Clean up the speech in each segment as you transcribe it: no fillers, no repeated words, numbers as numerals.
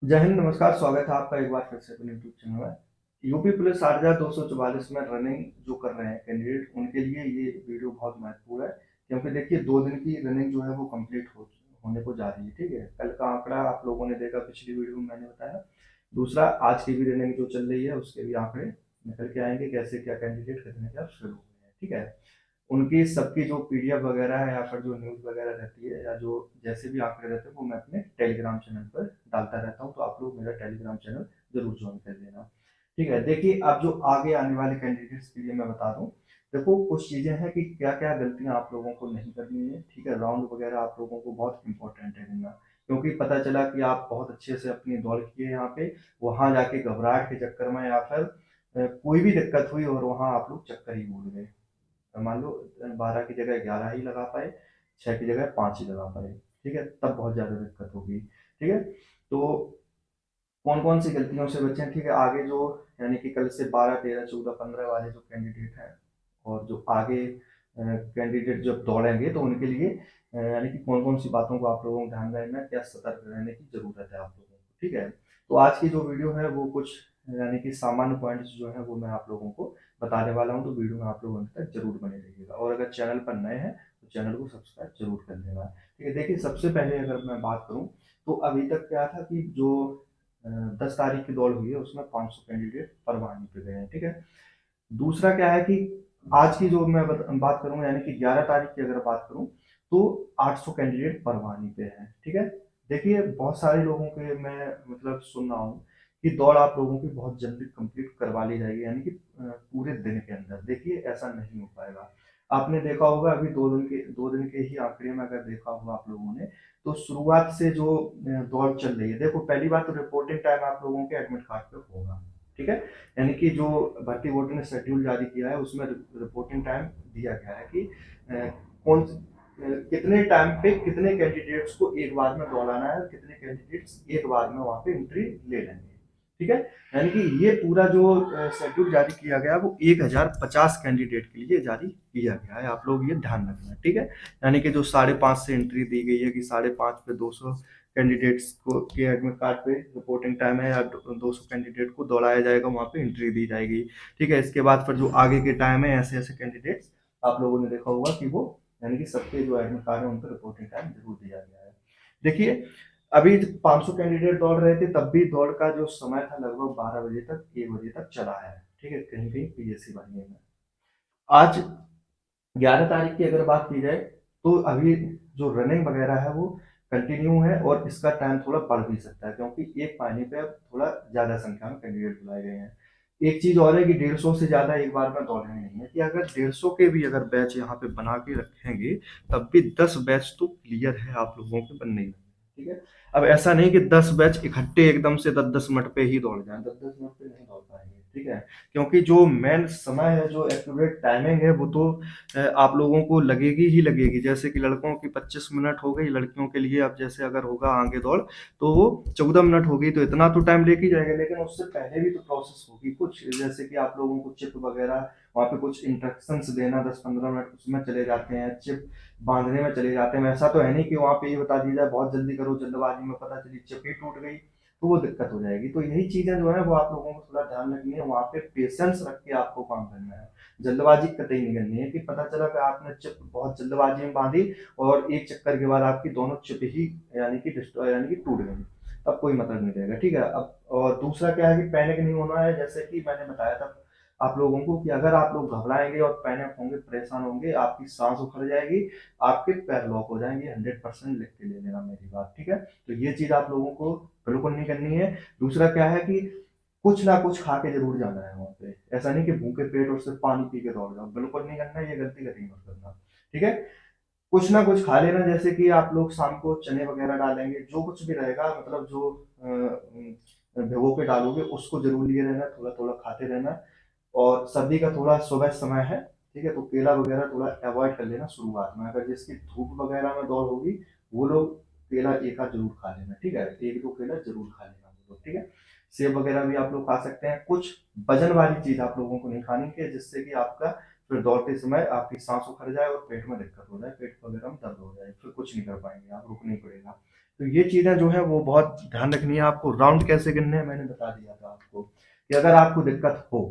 जय हिंद, नमस्कार। स्वागत है आपका एक बार फिर से अपने यूट्यूब चैनल में। यूपी पुलिस शारजा 244 में रनिंग जो कर रहे हैं कैंडिडेट, उनके लिए ये वीडियो बहुत महत्वपूर्ण है। क्योंकि देखिए, 2 दिन की रनिंग जो है वो कंप्लीट होने को जा रही है। ठीक है, कल का आंकड़ा आप लोगों ने देखा, पिछली वीडियो में मैंने बताया। दूसरा, आज की भी रनिंग जो चल रही है उसके भी आंकड़े निकल के आएंगे, कैसे क्या कैंडिडेट कितने क्या शुरू हुए हैं। ठीक है, उनकी सबकी जो पीडीएफ वगैरह है या फिर जो न्यूज़ वगैरह रहती है या जो जैसे भी आंकड़े रहते हैं वो मैं अपने टेलीग्राम चैनल पर डालता रहता हूँ, तो आप लोग मेरा टेलीग्राम चैनल जरूर ज्वाइन कर लेना। ठीक है, देखिए अब जो आगे आने वाले कैंडिडेट्स के लिए मैं बता दूं। देखो, कुछ चीजें हैं कि क्या क्या गलतियां आप लोगों को नहीं करनी है। ठीक है, राउंड वगैरह आप लोगों को बहुत इंपॉर्टेंट है करना। क्योंकि पता चला कि आप बहुत अच्छे से अपनी दौड़ किए यहाँ पे, वहां जाके घबराहट के चक्कर में या फिर कोई भी दिक्कत हुई और वहां आप लोग चक्कर ही भूल गए। मान लो 12 की जगह 11 ही लगा पाए, 6 की जगह 5 ही लगा पाए। ठीक है, तब बहुत ज़्यादा दिक्कत होगी। ठीक है, तो कौन कौन सी गलतियों से बचें। ठीक है, आगे जो यानी कि कल से 12 13 14 15 वाले जो कैंडिडेट हैं और जो आगे कैंडिडेट जब दौड़ेंगे तो उनके लिए यानी कि कौन कौन सी बातों को आप लोगों को ध्यान रखना है, क्या सतर्क रहने की जरूरत है आप लोगों को। ठीक है, तो आज की जो वीडियो है वो कुछ यानी कि सामान्य पॉइंट्स जो है वो मैं आप लोगों को बताने वाला हूँ, तो वीडियो में आप लोग अंत तक जरूर बने रहिएगा। और अगर चैनल पर नए हैं तो चैनल को सब्सक्राइब जरूर कर लेना। ठीक है, देखिए सबसे पहले अगर मैं बात करूँ तो अभी तक क्या था कि जो 10 तारीख की दौड़ हुई है उसमें 500 कैंडिडेट परवानी पे गए हैं। ठीक है, दूसरा क्या है कि आज की जो मैं बात करूं यानी कि 11 तारीख की अगर बात करूं तो 800 कैंडिडेट परवानी पे हैं। ठीक है, देखिए बहुत सारे लोगों के मैं मतलब सुन रहा हूँ कि दौड़ आप लोगों की बहुत जल्दी कंप्लीट करवा ली जाएगी, यानी कि पूरे दिन के अंदर। देखिए ऐसा नहीं हो पाएगा। आपने देखा होगा अभी 2 दिन के ही आंकड़े में अगर देखा होगा आप लोगों ने, तो शुरुआत से जो दौड़ चल रही है, देखो पहली बात तो रिपोर्टिंग टाइम आप लोगों के एडमिट कार्ड पे होगा। ठीक है, यानी कि जो भर्ती बोर्ड ने शेड्यूल जारी किया है उसमें रिपोर्टिंग टाइम दिया गया है कि कितने टाइम पे कितने कैंडिडेट्स को एक बार में दौड़ाना है और कितने कैंडिडेट्स एक बार में वहां पे एंट्री ले लेंगे। ठीक है, यानी कि ये पूरा जो शेड्यूल जारी किया गया वो 1050 कैंडिडेट के लिए जारी किया गया है। आप लोग ये ध्यान रखना। ठीक है, यानी कि जो 5.5 से एंट्री दी गई है कि 5.5 पे 200 कैंडिडेट्स को के एडमिट कार्ड पे रिपोर्टिंग टाइम है या 200 कैंडिडेट को दौड़ाया जाएगा, वहां पे एंट्री दी जाएगी। ठीक है, इसके बाद फिर जो आगे के टाइम है ऐसे ऐसे कैंडिडेट्स आप लोगों ने देखा होगा कि वो यानी कि सबके जो एडमिट कार्ड है उन पर रिपोर्टिंग टाइम जरूर दिया गया है। देखिए, अभी 500 कैंडिडेट दौड़ रहे थे तब भी दौड़ का जो समय था लगभग 12 बजे तक 1 बजे तक चला है। ठीक है, कहीं कहीं पीएससी वाहिनी में। आज 11 तारीख की अगर बात की जाए तो अभी जो रनिंग वगैरह है वो कंटिन्यू है और इसका टाइम थोड़ा बढ़ भी सकता है, क्योंकि एक पानी पे अब थोड़ा ज्यादा संख्या में कैंडिडेट बुलाए गए हैं। एक चीज और है कि 150 से ज्यादा एक बार में दौड़ने नहीं है, कि अगर 150 के भी अगर बैच यहाँ पे बना के रखेंगे तब भी 10 बैच तो क्लियर है आप लोगों के बनने ही। ठीक है, अब ऐसा नहीं कि 10 बैच इकट्ठे एकदम से 10-10 मिनट पे ही दौड़ जाए, 10-10 मिनट पे नहीं दौड़ पाएंगे। ठीक है, क्योंकि जो मेन समय है, जो एक्यूरेट टाइमिंग है वो तो आप लोगों को लगेगी ही लगेगी। जैसे कि लड़कों की 25 मिनट हो गई, लड़कियों के लिए अब जैसे अगर होगा आगे दौड़ तो वो 14 मिनट होगी, तो इतना तो टाइम लेके जाएगा। लेकिन उससे पहले भी तो प्रोसेस होगी कुछ, जैसे कि आप लोगों को चिप वगैरह वहाँ पे कुछ इंस्ट्रक्शंस देना, 10-15 मिनट उसमें चले जाते हैं, चिप बांधने में चले जाते हैं। ऐसा तो है नहीं कि वहाँ पे ये बता दिया जाए बहुत जल्दी करो, जल्दबाजी में पता चली चिप ही टूट गई तो वो दिक्कत हो जाएगी। तो यही चीजें जो है वो आप लोगों को थोड़ा ध्यान रखनी है, वहाँ पे पेशेंस रख के आपको काम करना है। जल्दबाजी कतई नहीं करनी है कि पता चला कि आपने चिप बहुत जल्दबाजी में बांधी और एक चक्कर के बाद आपकी दोनों चिप ही यानी कि डिस्ट्रॉय यानी कि टूट गई, तब कोई मतलब नहीं रहेगा। ठीक है, अब और दूसरा क्या है कि पैनिक नहीं होना है। जैसे कि मैंने बताया था आप लोगों को कि अगर आप लोग घबराएंगे और पैनिक होंगे, परेशान होंगे, आपकी सांस उखड़ जाएगी, आपके पैर लॉक हो जाएंगे। 100% लिख के ले लेना मेरी बात। ठीक है, तो ये चीज आप लोगों को बिल्कुल नहीं करनी है। दूसरा क्या है कि कुछ ना कुछ खा के जरूर जाना है वहां पे। ऐसा नहीं कि भूखे पेट और सिर्फ पानी पी के दौड़ जाओ, बिल्कुल नहीं करना है, ये गलती कभी मत करना। ठीक है, कुछ ना कुछ खा लेना, जैसे कि आप लोग शाम को चने वगैरह डालेंगे, जो कुछ भी रहेगा मतलब जो भिगो के डालोगे उसको जरूर लिए रहना, थोड़ा थोड़ा खाते रहना। और सर्दी का थोड़ा सुबह समय है, ठीक है, तो केला वगैरह थोड़ा अवॉइड कर लेना शुरुआत में। अगर जिसकी धूप वगैरह में दौड़ होगी वो लोग केला एक आध जरूर खा लेना। ठीक है, एक दो केला जरूर खा लेना वो लोग। ठीक है, सेब वगैरह भी आप लोग खा सकते हैं। कुछ वजन वाली चीज आप लोगों को नहीं खानी है, जिससे कि आपका फिर दौड़ते समय आपकी सांस उखड़ जाए और पेट में दिक्कत हो जाए, पेट वगैरह में दर्द हो जाए, फिर कुछ नहीं कर पाएंगे आप, रुकना ही पड़ेगा। तो ये चीजें जो है वो बहुत ध्यान रखनी है आपको। राउंड कैसे गिनने हैं मैंने बता दिया था आपको, कि अगर आपको दिक्कत हो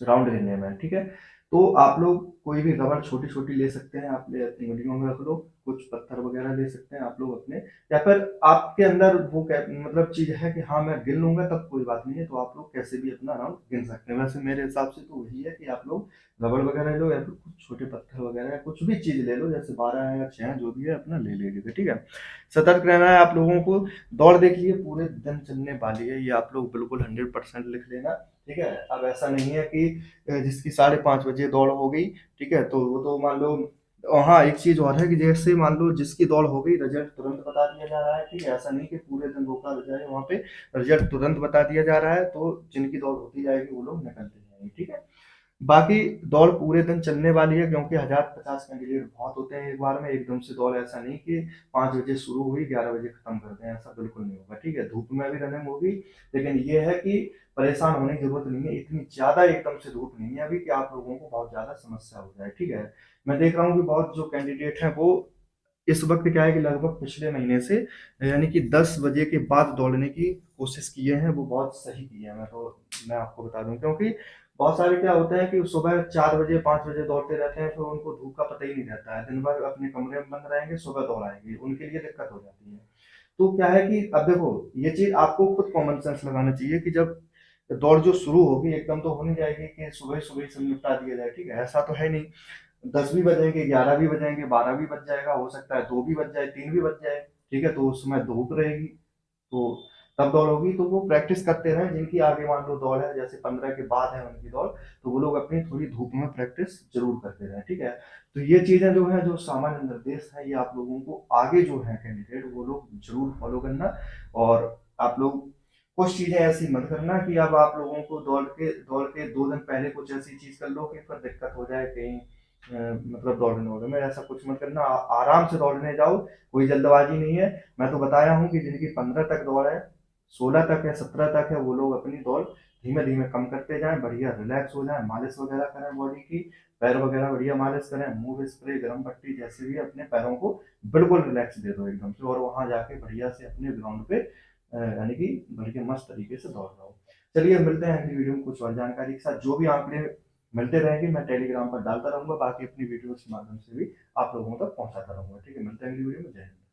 राउंड गिनने में, ठीक है, तो आप लोग कोई भी रबड़ छोटी छोटी ले सकते हैं, आप ले अपनी उंगलियों में रख लो, कुछ पत्थर वगैरह ले सकते हैं आप लोग अपने, या फिर आपके अंदर वो मतलब चीज है कि हाँ मैं गिन लूंगा तब कोई बात नहीं है, तो आप लोग कैसे भी अपना राउंड गिन सकते हैं। वैसे मेरे हिसाब से तो वही है कि आप लोग रबड़ वगैरह लो या फिर कुछ छोटे पत्थर वगैरह या कुछ भी चीज ले लो, जैसे 12 है या 6 है जो भी है अपना ले लीजिएगा, ठीक है। सतर्क रहना है आप लोगों को। दौड़ देखिए पूरे दिन चलने वाली है, ये आप लोग बिल्कुल 100% लिख लेना, ठीक है। अब ऐसा नहीं है कि जिसकी 5:30 बजे दौड़ हो गई, ठीक है, तो वो तो मान लो, और हाँ एक चीज और है कि जैसे मान लो जिसकी दौड़ हो गई रिजल्ट तुरंत बता दिया जा रहा है, ठीक है, ऐसा नहीं कि पूरे दिन रोका जाए वहां पे, रिजल्ट तुरंत बता दिया जा रहा है, तो जिनकी दौड़ होती जाएगी वो लोग निकलते जाएंगे, ठीक है। बाकी दौड़ पूरे दिन चलने वाली है, क्योंकि 1050 कैंडिडेट बहुत होते हैं एक बार में, एकदम से दौड़ ऐसा नहीं कि 5 बजे शुरू हुई 11 बजे खत्म कर दें, ऐसा बिल्कुल नहीं होगा, ठीक है। धूप में भी रनिंग होगी, लेकिन ये है कि परेशान होने की जरूरत नहीं है, इतनी ज्यादा एकदम से धूप नहीं है अभी कि आप लोगों को बहुत ज्यादा समस्या हो जाए, ठीक है। मैं देख रहा हूँ कि बहुत जो कैंडिडेट हैं वो इस वक्त क्या है कि लगभग पिछले महीने से, यानी कि 10 बजे के बाद दौड़ने की कोशिश किए हैं, वो बहुत सही किए हैं। मैं आपको बता दूं, क्योंकि बहुत सारे क्या होते हैं कि सुबह 4 बजे 5 बजे दौड़ते रहते हैं, फिर उनको धूप का पता ही नहीं रहता है, दिन भर अपने कमरे में बंद रहेंगे, सुबह दौड़ आएंगे, उनके लिए दिक्कत हो जाती है। तो क्या है कि अब देखो, ये चीज आपको खुद कॉमन सेंस लगाना चाहिए कि जब दौड़ जो शुरू होगी एकदम तो हो नहीं जाएगी कि सुबह सुबह से निपटा दिया जाए, ठीक है, ऐसा तो है नहीं। 10 भी बजेंगे, 11 भी बजेंगे, 12 भी बज जाएगा, हो सकता है 2 भी बज जाए, 3 भी बज जाए, ठीक है, तो उस समय धूप रहेगी, तो तब दौड़ होगी, तो वो प्रैक्टिस करते रहें। जिनकी आगे मान लो दौड़ है, जैसे 15 के बाद है उनकी दौड़, तो वो लोग अपनी थोड़ी धूप में प्रैक्टिस जरूर करते रहें, ठीक है। तो ये चीजें जो है, जो सामान्य निर्देश है, ये आप लोगों को आगे जो है कैंडिडेट वो लोग जरूर फॉलो करना। और आप लोग कुछ चीजें ऐसी मत करना कि अब आप लोगों को दौड़ के 2 दिन पहले कुछ ऐसी चीज कर लो कि फिर दिक्कत हो जाए कहीं, मतलब दौड़ने वोड़ने में ऐसा कुछ मत करना। आराम से दौड़ने जाओ, कोई जल्दबाजी नहीं है। मैं तो बताया हूँ कि जिनकी 15 तक दौड़ है, 16 तक है, 17 तक है, वो लोग अपनी दौड़ धीमे धीमे कम करते जाएं, बढ़िया रिलैक्स हो जाए, मालिश वगैरह करें बॉडी की, पैर वगैरह बढ़िया मालिश करें, मूव स्प्रे, गर्म पट्टी, जैसे भी अपने पैरों को बिल्कुल रिलैक्स दे दो एकदम से, और वहां जाके बढ़िया से अपने ग्राउंड पे यानी कि बढ़िया मस्त तरीके से दौड़ रहा हूँ। चलिए मिलते हैं अगली वीडियो में कुछ और जानकारी के साथ, जो भी आंकड़े मिलते रहेंगे मैं टेलीग्राम पर डालता रहूंगा, बाकी अपनी वीडियोस के माध्यम से भी आप लोगों तक पहुंचाता रहूंगा, ठीक है। मिलते हैं अगली वीडियो में, जय हिंद।